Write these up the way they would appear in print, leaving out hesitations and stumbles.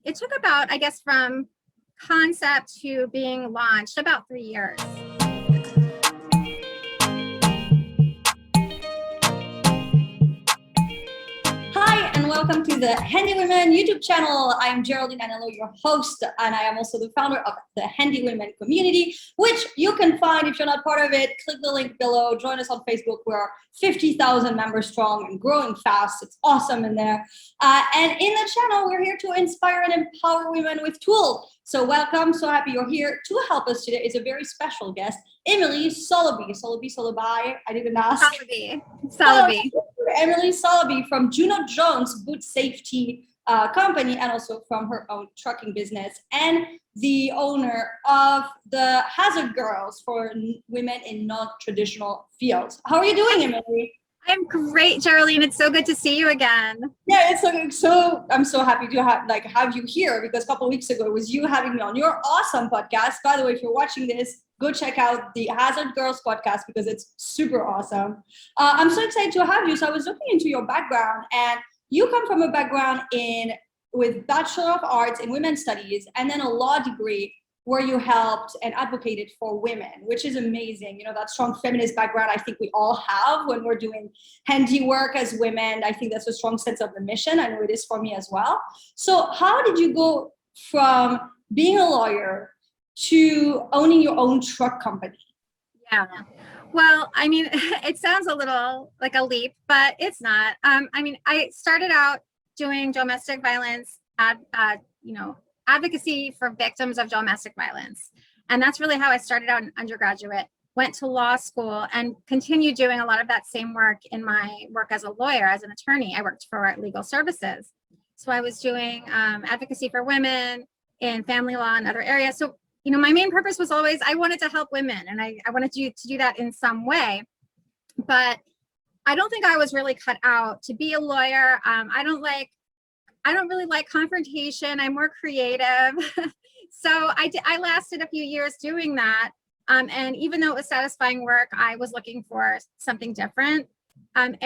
it took about, I guess, from concept to being launched, about 3 years. Hi, and welcome to the Handy Women YouTube channel. I am Geraldine Anello, your host, and I am also the founder of the Handy Women community, which you can find if you're not part of it. Click the link below. Join us on Facebook. We're 50,000 members strong and growing fast. It's awesome in there. And in the channel, we're here to inspire and empower women with tools. So welcome. So happy you're here. To help us today is a very special guest, Emily Soloby. Soloby. I didn't ask. Soloby. Emily Soloby from Juno Jones boot safety company, and also from her own trucking business, and the owner of the Hazard Girls for women in non-traditional fields. How are you doing, Emily? I'm great, Geraldine. It's so good to see you again. Yeah, it's so I'm so happy to have you here, because a couple of weeks ago it was you having me on your awesome podcast. By the way, if you're watching this, go check out the Hazard Girls podcast because it's super awesome. I'm so excited to have you. So I was looking into your background, and you come from a background with Bachelor of Arts in Women's Studies and then a law degree where you helped and advocated for women, which is amazing. You know, that strong feminist background I think we all have when we're doing handiwork as women. I think that's a strong sense of the mission. I know it is for me as well. So how did you go from being a lawyer to owning your own truck company? Yeah. Well, I mean, it sounds a little like a leap, but it's not. I mean, I started out doing domestic violence, advocacy for victims of domestic violence. And that's really how I started out in undergraduate, went to law school, and continued doing a lot of that same work in my work as a lawyer, as an attorney. I worked for legal services. So I was doing advocacy for women in family law and other areas. So, you know, my main purpose was always, I wanted to help women, and I wanted to do that in some way. But I don't think I was really cut out to be a lawyer. I don't really like confrontation. I'm more creative. So I lasted a few years doing that. And even though it was satisfying work, I was looking for something different. And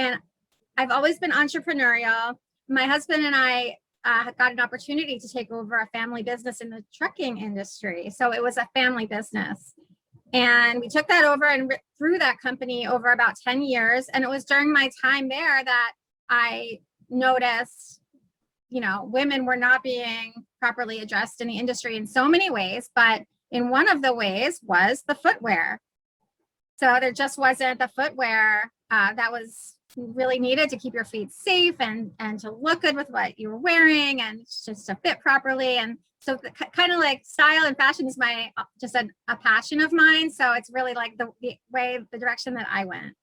I've always been entrepreneurial. My husband and I got an opportunity to take over a family business in the trucking industry. So it was a family business. And we took that over and grew that company over about 10 years. And it was during my time there that I noticed, you know, women were not being properly addressed in the industry in so many ways, but in one of the ways was the footwear. So there just wasn't the footwear that was really needed to keep your feet safe and to look good with what you were wearing and just to fit properly. And so kind of like style and fashion is just a passion of mine. So it's really like the direction that I went.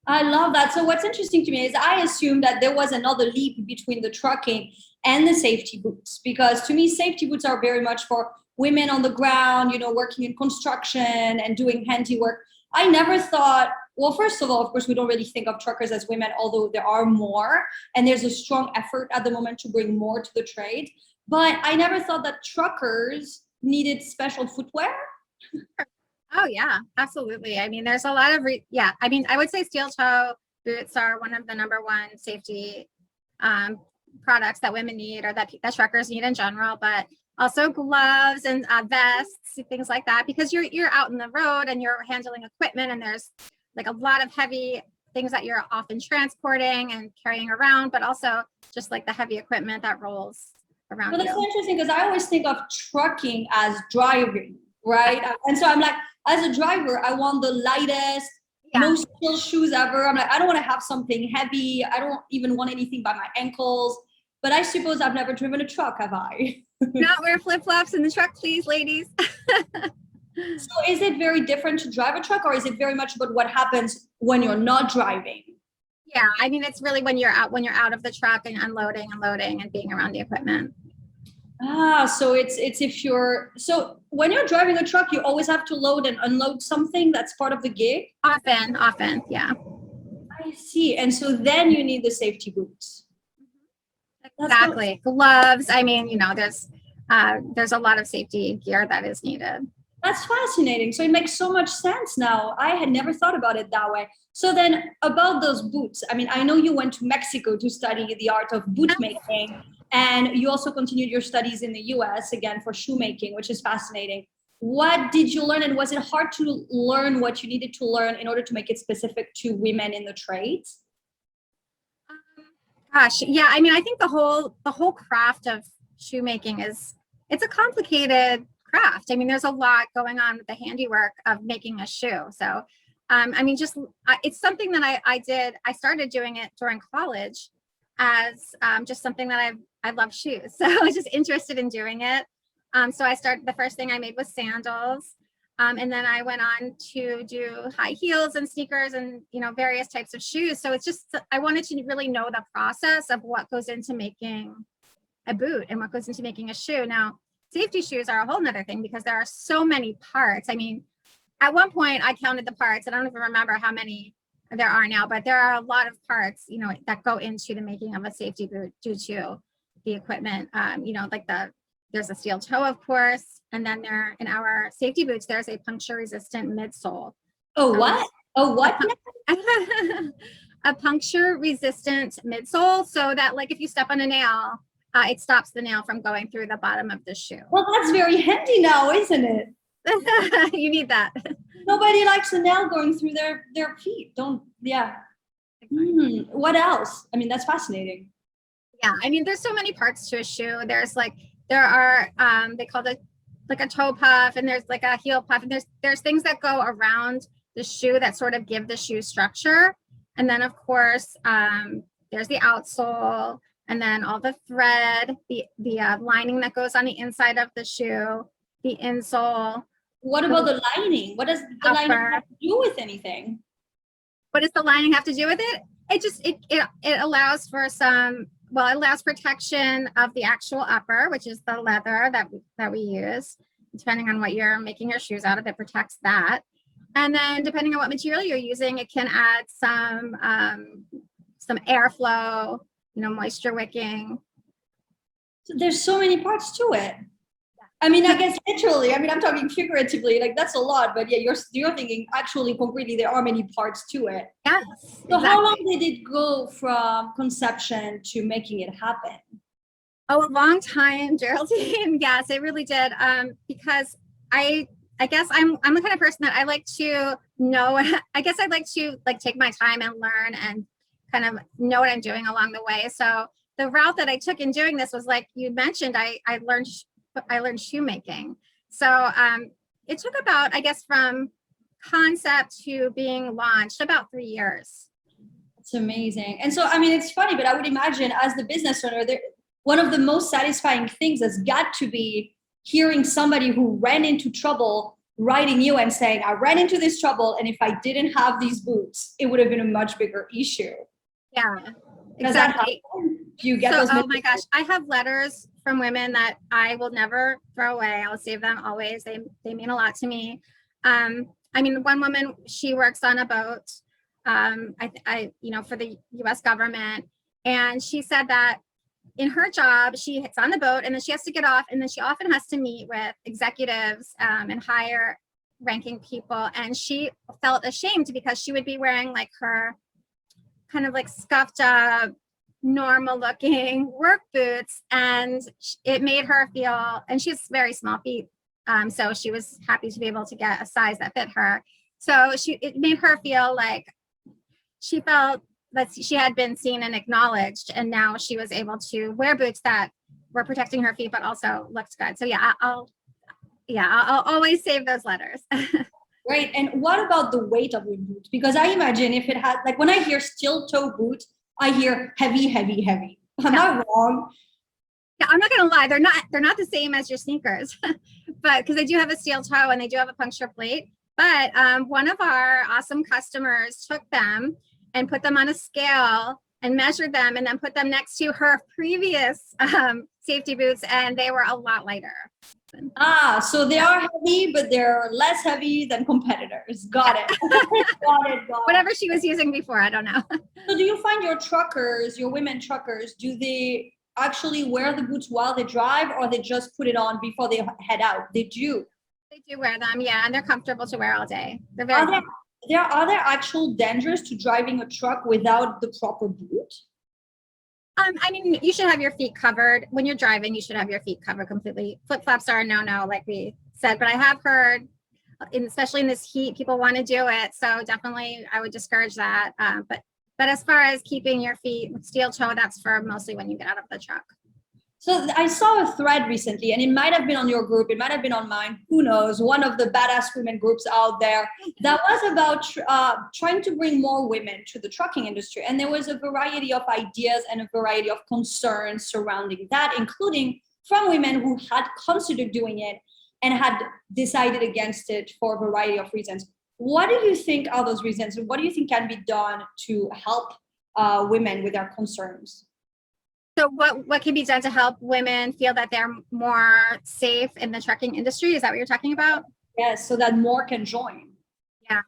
I love that. So what's interesting to me is I assumed that there was another leap between the trucking and the safety boots, because to me, safety boots are very much for women on the ground, you know, working in construction and doing handiwork. I never thought, well, first of all, of course, we don't really think of truckers as women, although there are more, and there's a strong effort at the moment to bring more to the trade. But I never thought that truckers needed special footwear. Oh yeah, absolutely. I mean, there's a lot of, I mean, I would say steel toe boots are one of the #1 safety products that women need, or that truckers need in general, but also gloves and vests, things like that, because you're out in the road and you're handling equipment, and there's like a lot of heavy things that you're often transporting and carrying around, but also just like the heavy equipment that rolls around. Well, that's so interesting, because I always think of trucking as driving, right? And so I'm like, as a driver, I want the lightest, most chill shoes ever. I'm like, I don't want to have something heavy. I don't even want anything by my ankles. But I suppose I've never driven a truck, have I? Not wear flip-flops in the truck, please, ladies. So is it very different to drive a truck, or is it very much about what happens when you're not driving? Yeah, I mean, it's really when you're out of the truck and unloading and loading and being around the equipment. So so when you're driving a truck, you always have to load and unload something. That's part of the gig? Often, yeah. I see. And so then you need the safety boots. Exactly. Gloves. I mean, you know, there's a lot of safety gear that is needed. That's fascinating. So it makes so much sense now. I had never thought about it that way. So then about those boots, I mean, I know you went to Mexico to study the art of boot making. And you also continued your studies in the US, again, for shoemaking, which is fascinating. What did you learn? And was it hard to learn what you needed to learn in order to make it specific to women in the trades? Gosh, yeah. I mean, I think the whole craft of shoemaking it's a complicated craft. I mean, there's a lot going on with the handiwork of making a shoe. So, I mean, it's something that I did. I started doing it during college as just something that I love shoes. So I was just interested in doing it. So the first thing I made was sandals. And then I went on to do high heels and sneakers and, various types of shoes. So it's just, I wanted to really know the process of what goes into making a boot and what goes into making a shoe. Now, safety shoes are a whole nother thing because there are so many parts. I mean, at one point I counted the parts. I don't even remember how many there are now, but there are a lot of parts, that go into the making of a safety boot due to the equipment. There's a steel toe, of course, and then in our safety boots, there's a puncture resistant midsole. Oh, what? A puncture resistant midsole, so that if you step on a nail, it stops the nail from going through the bottom of the shoe. Well, that's very handy now, isn't it? You need that. Nobody likes a nail going through their feet. Yeah. What else? I mean, that's fascinating. Yeah, I mean, there's so many parts to a shoe. There are they call it a toe puff, and there's a heel puff, and there's things that go around the shoe that sort of give the shoe structure. And then of course there's the outsole, and then all the thread, the lining that goes on the inside of the shoe, the insole. What about the lining? What does the lining have to do with anything? What does the lining have to do with it? It allows for it allows protection of the actual upper, which is the leather that we use. Depending on what you're making your shoes out of, it protects that. And then depending on what material you're using, it can add some airflow, moisture wicking. So there's so many parts to it. I mean, I guess literally, I'm talking figuratively, that's a lot, but yeah, you're thinking actually concretely, there are many parts to it. Yes. So exactly. How long did it go from conception to making it happen? Oh, a long time, Geraldine. Yes, it really did. Because I guess I'm the kind of person that I like to know. I guess I'd like to take my time and learn and kind of know what I'm doing along the way. So the route that I took in doing this was, like you mentioned, I learned shoemaking. So it took about, I guess, from concept to being launched, about 3 years. That's amazing. And so, I mean, it's funny, but I would imagine as the business owner, one of the most satisfying things has got to be hearing somebody who ran into trouble writing you and saying, I ran into this trouble, and if I didn't have these boots, it would have been a much bigger issue. Yeah, exactly. Do you get those? Oh my gosh, I have letters from women that I will never throw away. I'll save them always. They mean a lot to me. I mean, one woman, she works on a boat, for the U.S. government, and she said that in her job, it's on the boat, and then she has to get off, and then she often has to meet with executives and higher ranking people, and she felt ashamed because she would be wearing her kind of scuffed up, normal looking work boots, and it made her feel, and she's very small feet, so she was happy to be able to get a size that fit her. So it made her feel like she felt that she had been seen and acknowledged, and now she was able to wear boots that were protecting her feet but also looked good. So yeah, I'll always save those letters. Right. And what about the weight of your boot? Because I imagine if it had, when I hear steel toe boot, I hear heavy, heavy, heavy. Am I wrong? Yeah, I'm not gonna lie, they're not the same as your sneakers, but because they do have a steel toe and they do have a puncture plate. But one of our awesome customers took them and put them on a scale and measured them, and then put them next to her previous safety boots, and they were a lot lighter. So they are heavy, but they're less heavy than competitors. Got it. Got it. Whatever she was using before, I don't know. So do you find your women truckers, do they actually wear the boots while they drive, or they just put it on before they head out? They do. They do wear them, yeah, and they're comfortable to wear all day. They're very are there actual dangers to driving a truck without the proper boot? I mean, you should have your feet covered when you're driving. You should have your feet covered completely. Flip flops are a no, like we said. But I have heard, especially in this heat, people want to do it. So definitely, I would discourage that. But as far as keeping your feet steel toe, that's for mostly when you get out of the truck. So I saw a thread recently, and it might have been on your group, it might have been on mine, who knows, one of the badass women groups out there, that was about trying to bring more women to the trucking industry. And there was a variety of ideas and a variety of concerns surrounding that, including from women who had considered doing it and had decided against it for a variety of reasons. What do you think are those reasons? And what do you think can be done to help women with their concerns? So what can be done to help women feel that they're more safe in the trucking industry? Is that what you're talking about? Yes, so that more can join. Yeah,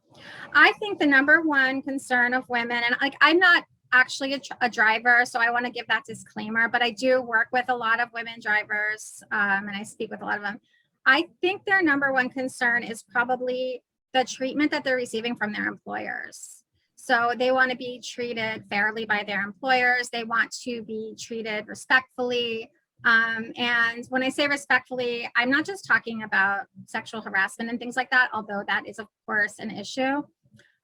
I think the number one concern of women, and like I'm not actually a driver, so I want to give that disclaimer, but I do work with a lot of women drivers, and I speak with a lot of them. I think their number one concern is probably the treatment that they're receiving from their employers. So they want to be treated fairly by their employers. They want to be treated respectfully. And when I say respectfully, I'm not just talking about sexual harassment and things like that, although that is, of course, an issue.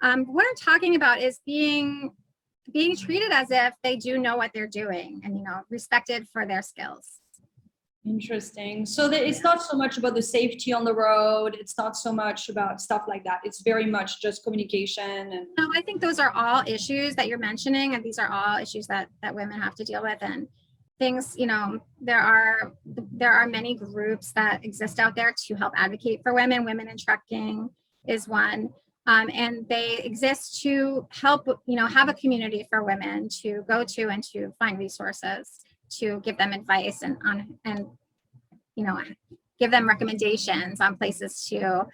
What I'm talking about is being treated as if they do know what they're doing and, respected for their skills. Interesting. So that it's not so much about the safety on the road. It's not so much about stuff like that. It's very much just communication. And no, I think those are all issues that you're mentioning, and these are all issues that women have to deal with. And things, there are many groups that exist out there to help advocate for women. Women in Trucking is one. And they exist to help, have a community for women to go to and to find resources to give them advice and give them recommendations on places to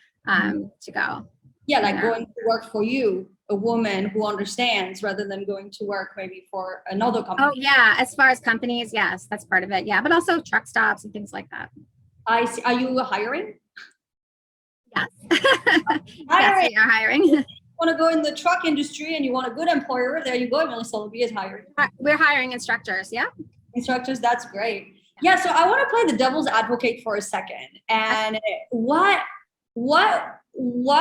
go. Yeah, like going to work for you, a woman who understands, rather than going to work maybe for another company. Oh yeah, as far as companies, yes, that's part of it. Yeah, but also truck stops and things like that. I see. Are you hiring? Yes. Yes, we are hiring. You want to go in the truck industry and you want a good employer, there you go. Soloby is hiring. We're hiring instructors. Yeah. Instructors, that's great. Yeah, so I want to play the devil's advocate for a second. And why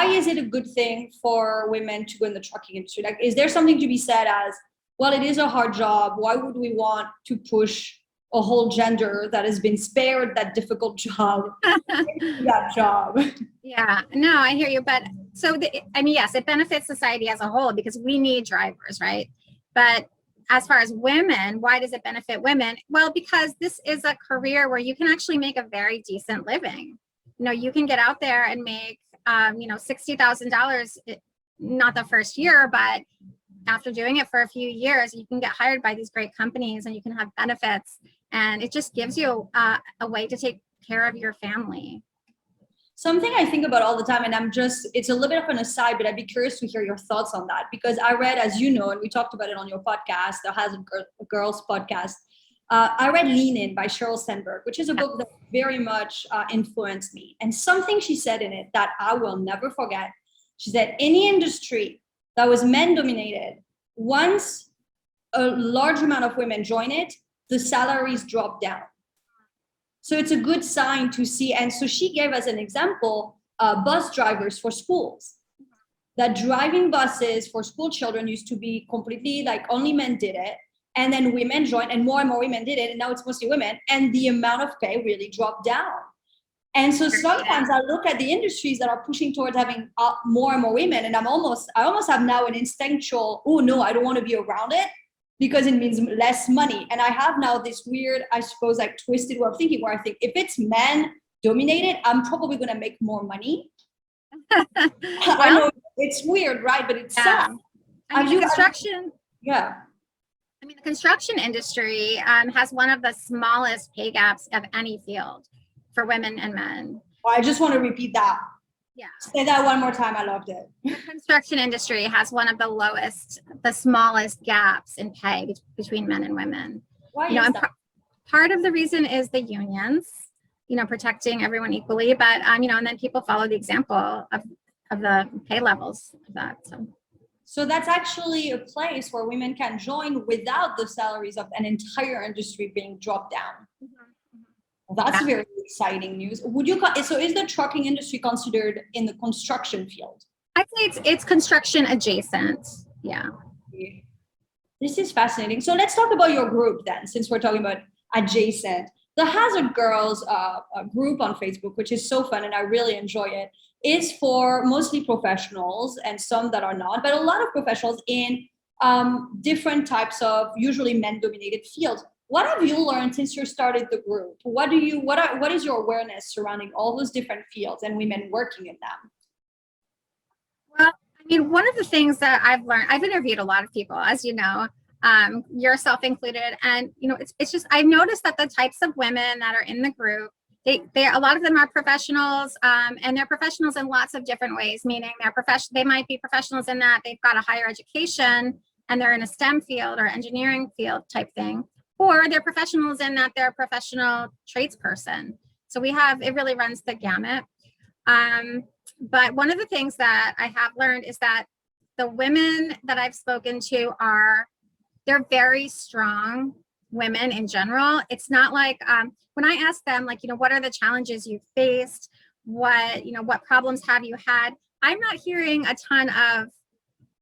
is it a good thing for women to go in the trucking industry? Like, is there something to be said as, well, it is a hard job. Why would we want to push a whole gender that has been spared that difficult job, that job? Yeah, no, I hear you. But so, yes, it benefits society as a whole because we need drivers, right? But as far as women, why does it benefit women? Well, because this is a career where you can actually make a very decent living. You can get out there and make, $60,000, not the first year, but after doing it for a few years, you can get hired by these great companies and you can have benefits. And it just gives you a way to take care of your family. Something I think about all the time, and it's a little bit of an aside, but I'd be curious to hear your thoughts on that, because I read, as you know, and we talked about it on your podcast, the Hazard Girls podcast, I read Lean In by Sheryl Sandberg, which is a book that very much influenced me. And something she said in it that I will never forget, she said, any industry that was men dominated, once a large amount of women join it, the salaries drop down. So it's a good sign to see. And so she gave us an example, bus drivers for schools. That driving buses for school children used to be completely like only men did it. And then women joined and more women did it. And now it's mostly women. And the amount of pay really dropped down. And so sometimes I look at the industries that are pushing towards having more and more women. And I almost have now an instinctual, oh no, I don't want to be around it, because it means less money. And I have now this weird, I suppose, like twisted way of thinking where I think if it's men dominated, I'm probably going to make more money. I know it's weird, right? But it's sad. The construction. Yeah. I mean, the construction industry has one of the smallest pay gaps of any field for women and men. Well, I just want to repeat that. Yeah. Say that one more time. I loved it. The construction industry has one of the smallest gaps in pay between men and women. Why is that? Part of the reason is the unions, protecting everyone equally, but and then people follow the example of the pay levels of that. So So that's actually a place where women can join without the salaries of an entire industry being dropped down. Well, that's Yeah. very exciting news. So is the trucking industry considered in the construction field? I'd say it's construction adjacent. Yeah. This is fascinating. So let's talk about your group then, since we're talking about adjacent. The Hazard Girls group on Facebook, which is so fun and I really enjoy it, is for mostly professionals and some that are not, but a lot of professionals in different types of usually men-dominated fields. What have you learned since you started the group? What is your awareness surrounding all those different fields and women working in them? Well, I mean, one of the things that I've learned, I've interviewed a lot of people, as you know, yourself included, and it's just I've noticed that the types of women that are in the group, they a lot of them are professionals, and they're professionals in lots of different ways. Meaning they might be professionals in that they've got a higher education and they're in a STEM field or engineering field type thing, or they're professionals in that they're a professional tradesperson. So it really runs the gamut. But one of the things that I have learned is that the women that I've spoken to they're very strong women in general. It's not like when I ask them, like, what are the challenges you've faced? What problems have you had? I'm not hearing a ton of,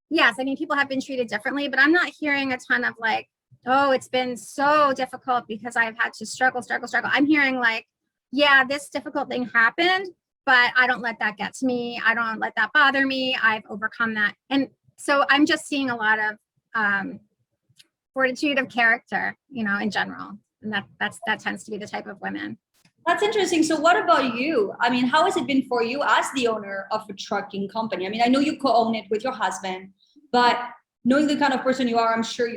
yes, I mean, people have been treated differently, but I'm not hearing a ton of like, oh, it's been so difficult because I've had to struggle. I'm hearing like, yeah, this difficult thing happened, but I don't let that get to me. I don't let that bother me. I've overcome that. And so I'm just seeing a lot of fortitude of character, in general. And that tends to be the type of women. That's interesting. So what about you? I mean, how has it been for you as the owner of a trucking company? I mean, I know you co-own it with your husband, but knowing the kind of person you are, I'm sure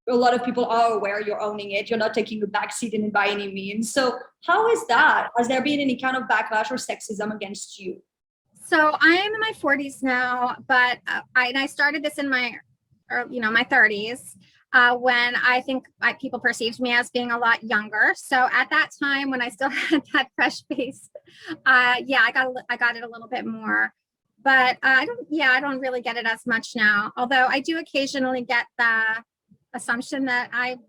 a lot of people are aware you're owning it. You're not taking a backseat in it by any means. So how is that? Has there been any kind of backlash or sexism against you? So I am in my 40s now, but I started this in my 30s. When I think people perceived me as being a lot younger. So at that time, when I still had that fresh face, I got it a little bit more. But I don't really get it as much now. Although I do occasionally get the assumption that I'm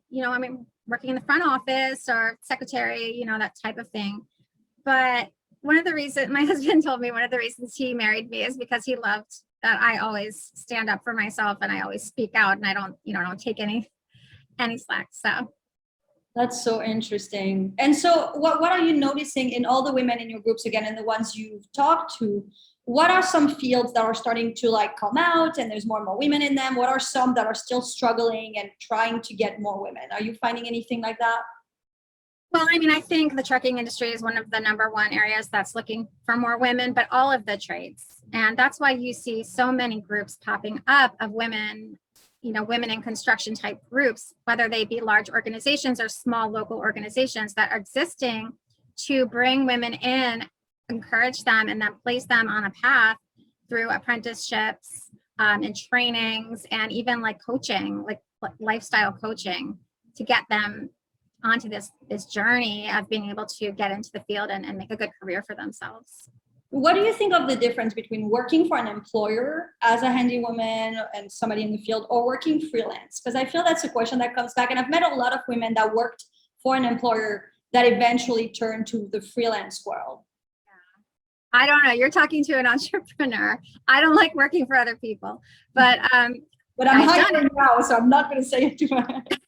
working in the front office or secretary, that type of thing. But one of the reasons my husband told me one of the reasons he married me is because he loved that I always stand up for myself and I always speak out and I don't take any slack. So that's so interesting. And so what are you noticing in all the women in your groups again and the ones you've talked to? What are some fields that are starting to like come out and there's more and more women in them? What are some that are still struggling and trying to get more women? Are you finding anything like that? Well, I mean, I think the trucking industry is one of the number one areas that's looking for more women, but all of the trades. And that's why you see so many groups popping up of women, women in construction type groups, whether they be large organizations or small local organizations that are existing to bring women in, encourage them, and then place them on a path through apprenticeships and trainings and even like coaching, like lifestyle coaching to get them onto this journey of being able to get into the field and make a good career for themselves. What do you think of the difference between working for an employer as a handywoman and somebody in the field or working freelance? Because I feel that's a question that comes back. And I've met a lot of women that worked for an employer that eventually turned to the freelance world. Yeah. I don't know. You're talking to an entrepreneur. I don't like working for other people, but I'm hiring now, so I'm not going to say it too much.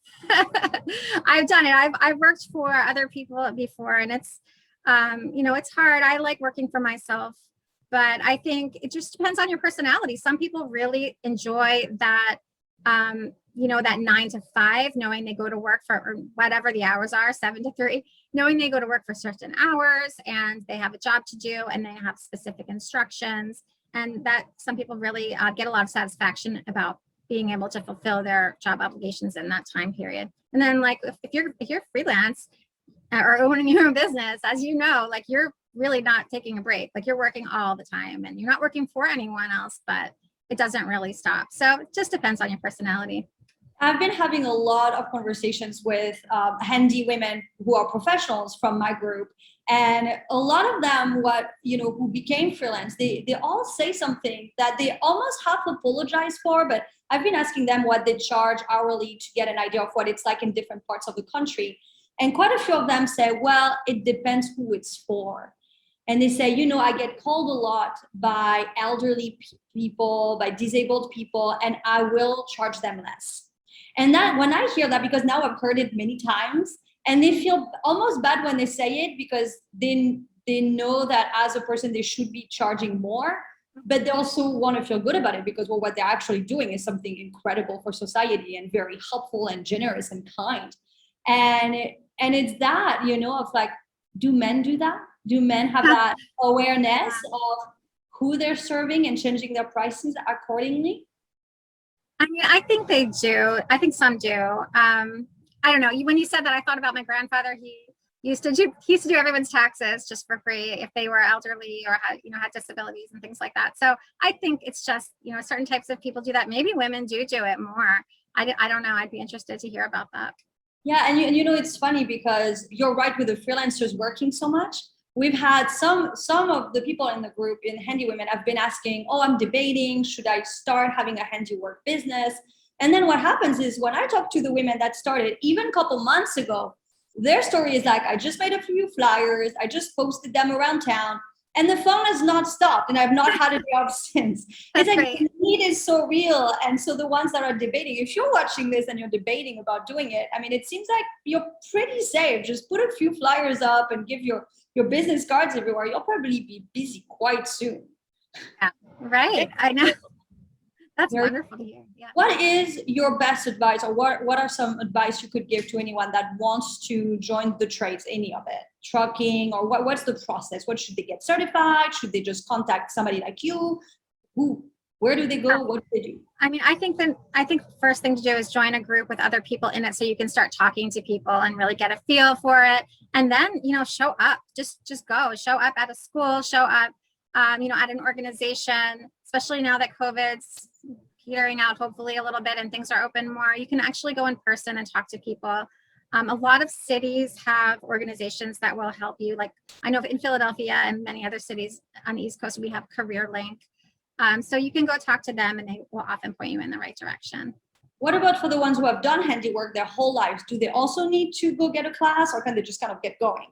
I've done it. I've worked for other people before, and it's it's hard. I like working for myself, but I think it just depends on your personality. Some people really enjoy that that 9 to 5, knowing they go to work for or whatever the hours are, 7 to 3, knowing they go to work for certain hours and they have a job to do and they have specific instructions, and that some people really get a lot of satisfaction about being able to fulfill their job obligations in that time period. And then like if you're freelance or owning your own business, as you know, like you're really not taking a break. Like you're working all the time and you're not working for anyone else, but it doesn't really stop. So it just depends on your personality. I've been having a lot of conversations with handy women who are professionals from my group, and a lot of them, who became freelance, they all say something that they almost half apologize for. But I've been asking them what they charge hourly to get an idea of what it's like in different parts of the country, and quite a few of them say, "Well, it depends who it's for." And they say, I get called a lot by elderly people, by disabled people, and I will charge them less. And that, when I hear that, because now I've heard it many times, and they feel almost bad when they say it, because they know that as a person they should be charging more, but they also want to feel good about it, because what they're actually doing is something incredible for society and very helpful and generous and kind. And it's that, of like, do men do that? Do men have that awareness of who they're serving and changing their prices accordingly? I mean, I think they do. I think some do. I don't know. When you said that, I thought about my grandfather. He used to do everyone's taxes just for free if they were elderly or had disabilities and things like that. So I think it's just, certain types of people do that. Maybe women do it more. I don't know. I'd be interested to hear about that. Yeah, and it's funny because you're right with the freelancers working so much. We've had some of the people in the group in Handy Women have been asking, "Oh, I'm debating, should I start having a handiwork business?" And then what happens is, when I talk to the women that started even a couple months ago, their story is like, "I just made a few flyers, I just posted them around town, and the phone has not stopped, and I've not had a day off since." That's it's like great. The need is so real. And so the ones that are debating, if you're watching this and you're debating about doing it, I mean, it seems like you're pretty safe. Just put a few flyers up and give your business cards everywhere. You'll probably be busy quite soon. Yeah, right. I know. That's wonderful to hear. Yeah. What is your best advice, or what are some advice you could give to anyone that wants to join the trades, any of it, trucking, or what's the process? What should they get certified? Should they just contact somebody like you? Where do they go? What do they do? I mean, I think first thing to do is join a group with other people in it, so you can start talking to people and really get a feel for it. And then, show up, just go, show up at a school, show up, at an organization, especially now that COVID's petering out, hopefully a little bit, and things are open more. You can actually go in person and talk to people. A lot of cities have organizations that will help you. Like, I know in Philadelphia and many other cities on the East Coast, we have Career Link. So you can go talk to them, and they will often point you in the right direction. What about for the ones who have done handiwork their whole lives? Do they also need to go get a class, or can they just kind of get going?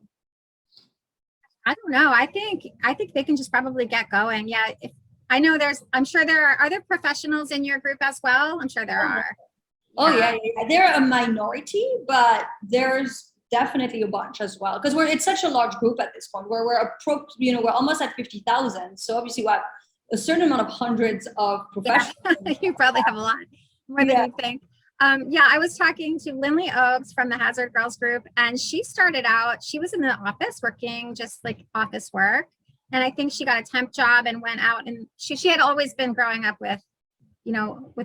I don't know. I think they can just probably get going. Yeah. I'm sure there are other professionals in your group as well. I'm sure there are. Oh yeah. They're a minority, but there's definitely a bunch as well, because it's such a large group at this point, where we're almost at 50,000. So obviously we have a certain amount of hundreds of professionals. Yeah. You probably have a lot more than you think. I was talking to Lindley Oaks from the Hazard Girls group, and she started out, she was in the office working just like office work. And I think she got a temp job and went out, and she had always been growing up with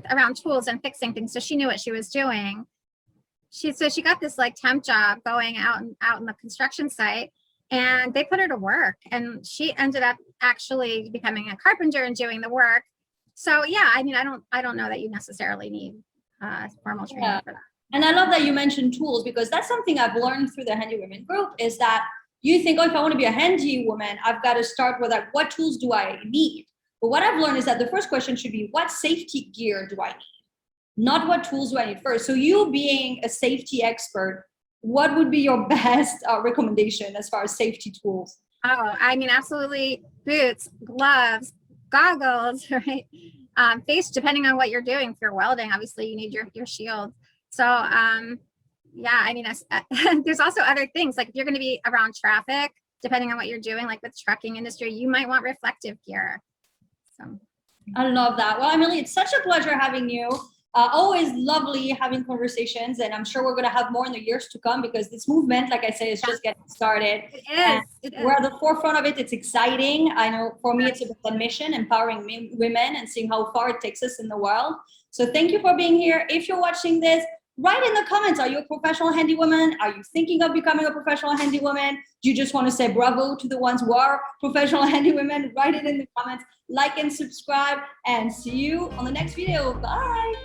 around tools and fixing things. So she knew what she was doing. She got this like temp job going out in the construction site, and they put her to work, and she ended up actually becoming a carpenter and doing the work. So yeah, I mean, I don't know that you necessarily need formal training for that. And I love that you mentioned tools, because that's something I've learned through the Handy Women group, is that you think, "Oh, if I want to be a handy woman, I've got to start with like, what tools do I need?" But what I've learned is that the first question should be, what safety gear do I need? Not what tools do I need first. So you being a safety expert, what would be your best recommendation as far as safety tools? Oh, I mean, absolutely. Boots, gloves, goggles, right? Face, depending on what you're doing. If you're welding, obviously you need your shield. So yeah, I mean, there's also other things, like if you're going to be around traffic, depending on what you're doing, like with trucking industry, you might want reflective gear. So I love that. Well, Emily, it's such a pleasure having you. Always lovely having conversations, and I'm sure we're going to have more in the years to come, because this movement, like I say, is just getting started. It is. We're at the forefront of it. It's exciting. I know for me, it's a mission, empowering women and seeing how far it takes us in the world. So thank you for being here. If you're watching this, write in the comments, are you a professional handy woman? Are you thinking of becoming a professional handy woman? Do you just want to say bravo to the ones who are professional handy women? Write it in the comments, like and subscribe, and see you on the next video. Bye.